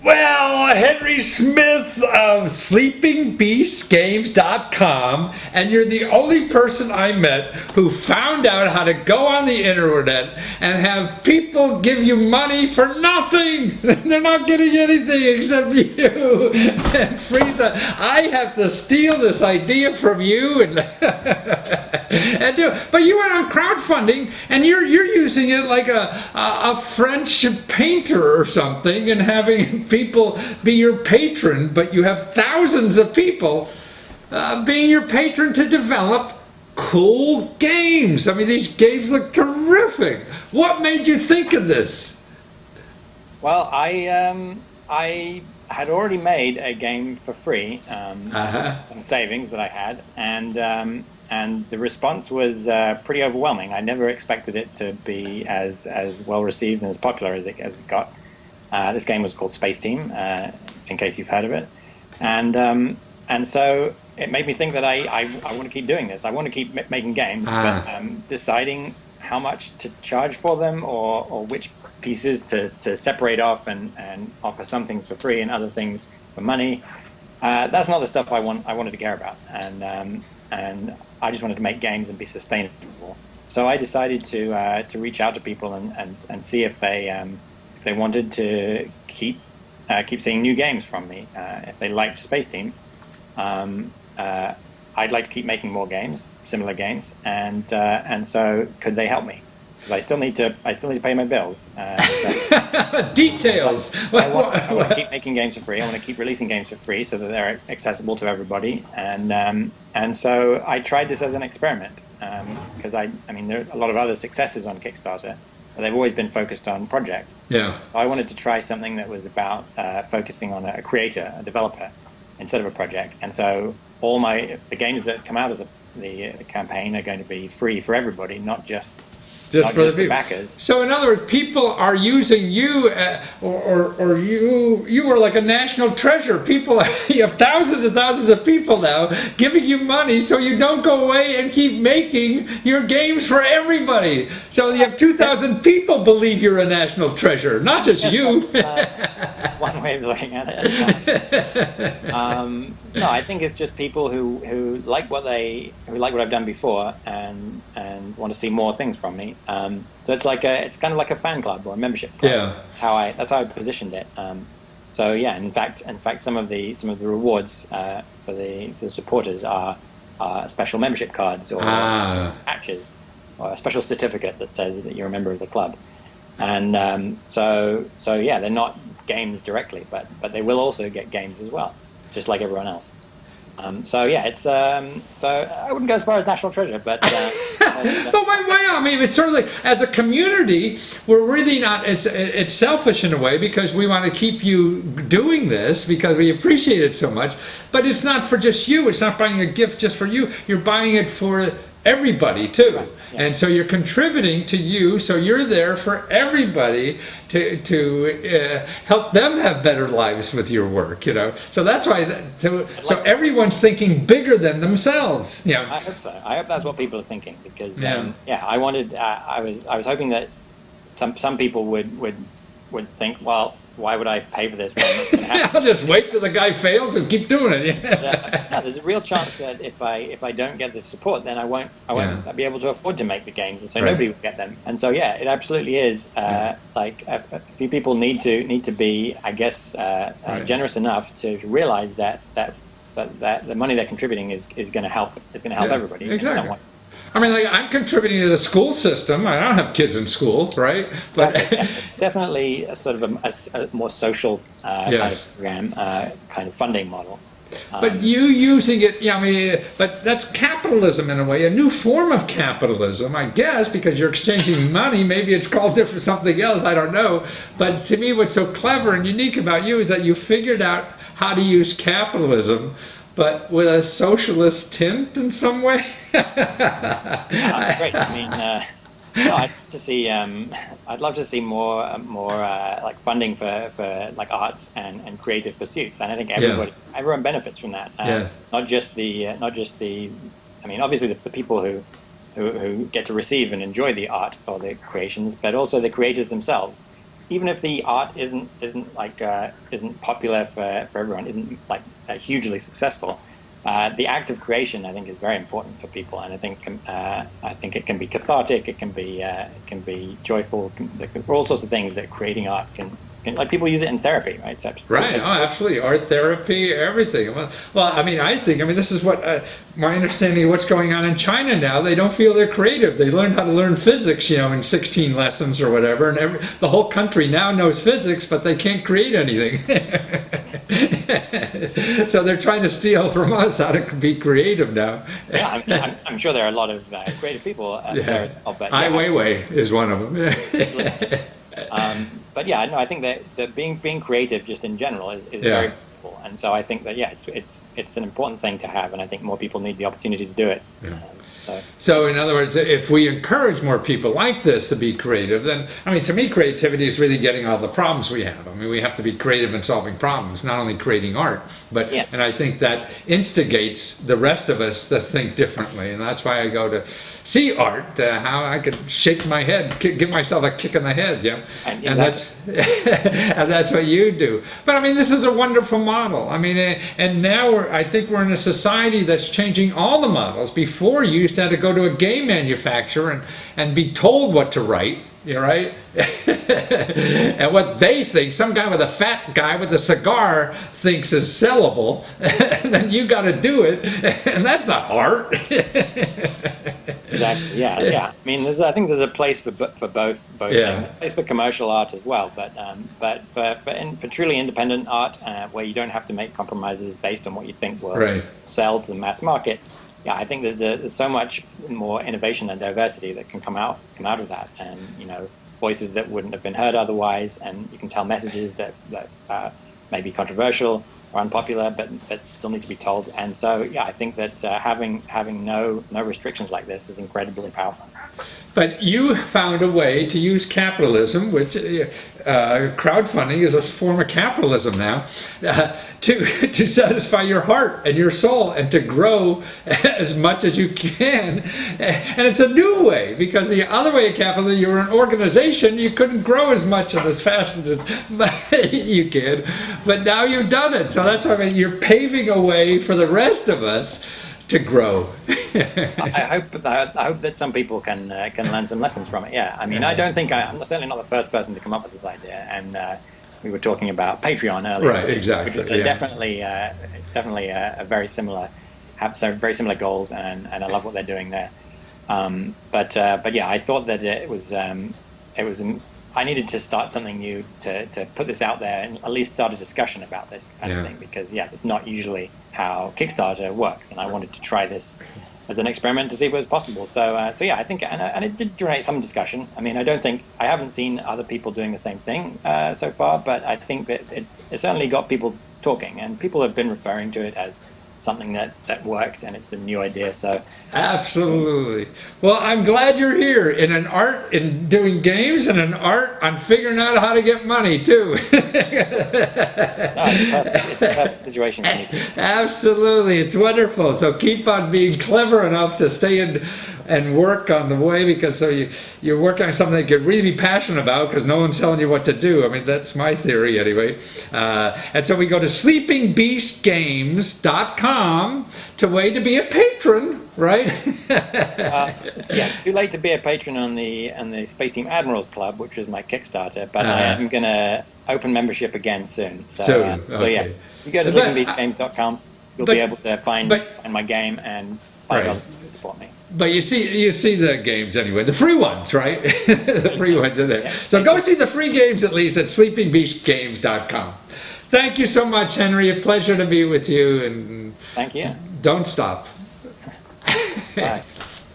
Well, Henry Smith of SleepingBeastGames.com, and you're the only person I met who found out how to go on the internet and have people give you money for nothing. They're not getting anything except you. And Frieza, I have to steal this idea from you and but you went on crowdfunding and you're using it like a French painter or something and having people be your patron, but you have thousands of people being your patron to develop cool games. I mean, these games look terrific. What made you think of this? Well, I had already made a game for free, some savings that I had, and the response was pretty overwhelming. I never expected it to be as well received and as popular as it got. This game was called Space Team, in case you've heard of it, and so it made me think that I want to keep doing this. I want to keep making games, but deciding how much to charge for them or which pieces to separate off and offer some things for free and other things for money. That's not the stuff I wanted to care about, and I just wanted to make games and be sustainable. So I decided to reach out to people and see if they wanted to keep seeing new games from me. If they liked Space Team, I'd like to keep making more games, similar games, and so could they help me? Because I still need to pay my bills. Details. I want to keep making games for free. I want to keep releasing games for free so that they're accessible to everybody. And so I tried this as an experiment because I mean there are a lot of other successes on Kickstarter, but they've always been focused on projects. Yeah. I wanted to try something that was about focusing on a creator, a developer, instead of a project. And so all the games that come out of the campaign are going to be free for everybody, not just for the backers. So in other words, people are using you, or you are like a national treasure. People, you have thousands and thousands of people now giving you money so you don't go away and keep making your games for everybody. So you have 2,000 people believe you're a national treasure, not just you. That's, one way of looking at it. No, I think it's just people who like what I've done before and want to see more things from me. So it's kind of like a fan club or a membership club. Yeah. That's how I positioned it. So yeah, in fact, some of the rewards for the supporters are special membership cards or patches or a special certificate that says that you're a member of the club. And so yeah, they're not games directly, but they will also get games as well, just like everyone else. So yeah, it's so I wouldn't go as far as national treasure, but but why? I mean, it's sort of like as a community, we're really not. It's selfish in a way because we want to keep you doing this because we appreciate it so much. But it's not for just you. It's not buying a gift just for you. You're buying it for everybody too. Right. Yeah. And so you're contributing to you, so you're there for everybody to help them have better lives with your work, you know. So that's why so everyone's thinking bigger than themselves. Yeah. I hope so. I hope that's what people are thinking because I wanted I was hoping that some people would think, well, why would I pay for this? I'll just wait till the guy fails and keep doing it. Yeah, there's a real chance that if I don't get the support, then I won't be able to afford to make the games, and so nobody will get them. And so yeah, it absolutely is. Like a few people need to be, I guess, generous enough to realize that the money they're contributing is going to help everybody. Exactly. I mean, like, I'm contributing to the school system. I don't have kids in school, right? But it's definitely a sort of a more social kind of program, kind of funding model. But you using it, I mean, but that's capitalism in a way, a new form of capitalism, I guess, because you're exchanging money. Maybe it's called different something else, I don't know. But to me, what's so clever and unique about you is that you figured out how to use capitalism, but with a socialist tint in some way. That's great. I mean, I'd love to see more like funding for like arts and creative pursuits, and I think everyone benefits from that. Not just the. I mean, obviously the people who get to receive and enjoy the art or the creations, but also the creators themselves. even if the art isn't popular for everyone, isn't like hugely successful, the act of creation, I think, is very important for people, and I think it can be cathartic, it can be joyful, there are all sorts of things that creating art can like people use it in therapy, right? So Right. Oh, absolutely. Art therapy, everything. Well, I mean, this is what my understanding of what's going on in China now. They don't feel they're creative. They learned how to learn physics, in 16 lessons or whatever, and the whole country now knows physics, but they can't create anything. So they're trying to steal from us how to be creative now. Yeah, I'm sure there are a lot of creative people there as well. But, Ai Weiwei is one of them. But yeah, no, I think that being creative just in general is very beautiful, and so I think that it's an important thing to have, and I think more people need the opportunity to do it. Yeah. So in other words, if we encourage more people like this to be creative, then, to me, creativity is really getting all the problems we have. We have to be creative in solving problems, not only creating art, but, and I think that instigates the rest of us to think differently. And that's why I go to see art, how I could shake my head, give myself a kick in the head, Exactly. And that's what you do. But this is a wonderful model. And now I think we're in a society that's changing all the models. Before, you used to have to go to a game manufacturer and be told what to write. Right? And what they think, some guy with a fat guy with a cigar thinks is sellable, and then you got to do it, and that's not art. Exactly. Yeah. I think there's a place for both things. A place for commercial art as well, but for truly independent art, where you don't have to make compromises based on what you think will sell to the mass market. Yeah, I think there's so much more innovation and diversity that can come out of that, and voices that wouldn't have been heard otherwise, and you can tell messages that may be controversial or unpopular, but still need to be told. And so I think that having no restrictions like this is incredibly powerful. But you found a way to use capitalism, which crowdfunding is a form of capitalism now, to satisfy your heart and your soul and to grow as much as you can. And it's a new way, because the other way of capitalism, you were an organization, you couldn't grow as much and as fast as you can. But now you've done it. So that's why you're paving a way for the rest of us to grow. I hope that some people can learn some lessons from it. Yeah, I don't think I'm certainly not the first person to come up with this idea. And we were talking about Patreon earlier, right? Exactly. Which is definitely a very similar, have some very similar goals, and I love what they're doing there. But yeah, I thought that it was I needed to start something new to put this out there and at least start a discussion about this kind of thing, because it's not usually how Kickstarter works, and I wanted to try this as an experiment to see if it was possible. So yeah, I think, and it did generate some discussion. I haven't seen other people doing the same thing so far, but I think that it certainly got people talking, and people have been referring to it as something that worked, and it's a new idea. So absolutely. Well, I'm glad you're here in doing games, and an art on figuring out how to get money too. It's a perfect situation. Absolutely, it's wonderful. So keep on being clever enough to stay in and work on the way, because so you're working on something that you're really passionate about, because no one's telling you what to do. That's my theory anyway. And so we go to sleepingbeastgames.com to way to be a patron, right? It's too late to be a patron on the Space Team Admirals Club, which was my Kickstarter, but I am going to open membership again soon. So yeah, you go to sleepingbeastgames.com, you'll be able to find my game and find others to support me. But you see the games anyway, the free ones, right? The free ones are there. So go see the free games at least at sleepingbeastgames.com. Thank you so much, Henry. A pleasure to be with you. And thank you. Don't stop. Bye.